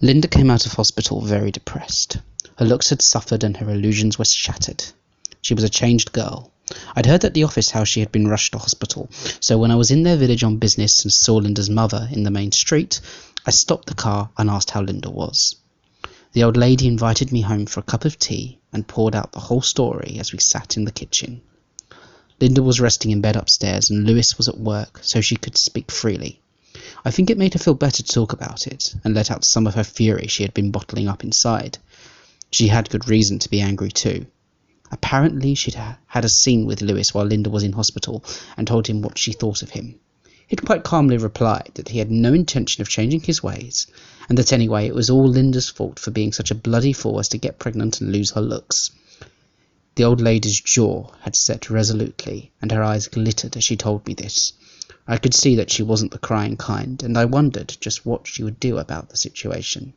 Linda came out of hospital very depressed. Her looks had suffered and her illusions were shattered. She was a changed girl. I'd heard at the office how she had been rushed to hospital, so when I was in their village on business and saw Linda's mother in the main street, I stopped the car and asked how Linda was. The old lady invited me home for a cup of tea and poured out the whole story as we sat in the kitchen. Linda was resting in bed upstairs and Lewis was at work, so she could speak freely. I think it made her feel better to talk about it and let out some of her fury she had been bottling up inside. She had good reason to be angry too. Apparently she'd had a scene with Lewis while Linda was in hospital and told him what she thought of him. He'd quite calmly replied that he had no intention of changing his ways, and that anyway it was all Linda's fault for being such a bloody fool as to get pregnant and lose her looks. The old lady's jaw had set resolutely, and her eyes glittered as she told me this. I could see that she wasn't the crying kind, and I wondered just what she would do about the situation.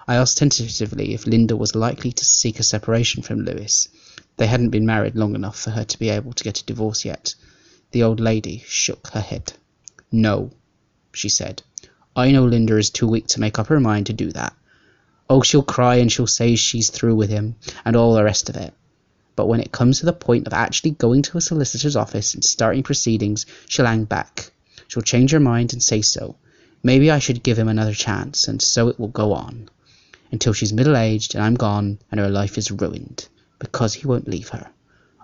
I asked tentatively if Linda was likely to seek a separation from Lewis. They hadn't been married long enough for her to be able to get a divorce yet. The old lady shook her head. "No," she said. "I know Linda is too weak to make up her mind to do that. Oh, she'll cry and she'll say she's through with him, and all the rest of it. But when it comes to the point of actually going to a solicitor's office and starting proceedings, she'll hang back. She'll change her mind and say so. Maybe I should give him another chance, and so it will go on. Until she's middle-aged and I'm gone and her life is ruined, because he won't leave her.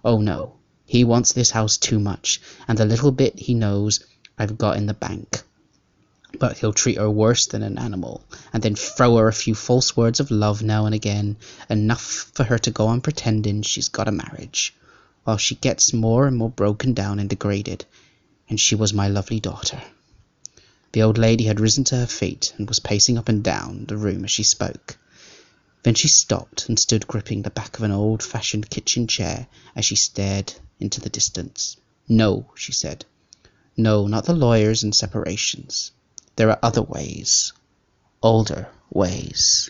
Oh no, he wants this house too much, and the little bit he knows I've got in the bank. But he'll treat her worse than an animal, and then throw her a few false words of love now and again, enough for her to go on pretending she's got a marriage, while she gets more and more broken down and degraded, and she was my lovely daughter." The old lady had risen to her feet and was pacing up and down the room as she spoke. Then she stopped and stood gripping the back of an old-fashioned kitchen chair as she stared into the distance. "No," she said. "No, not the lawyers and separations. There are other ways. Older ways."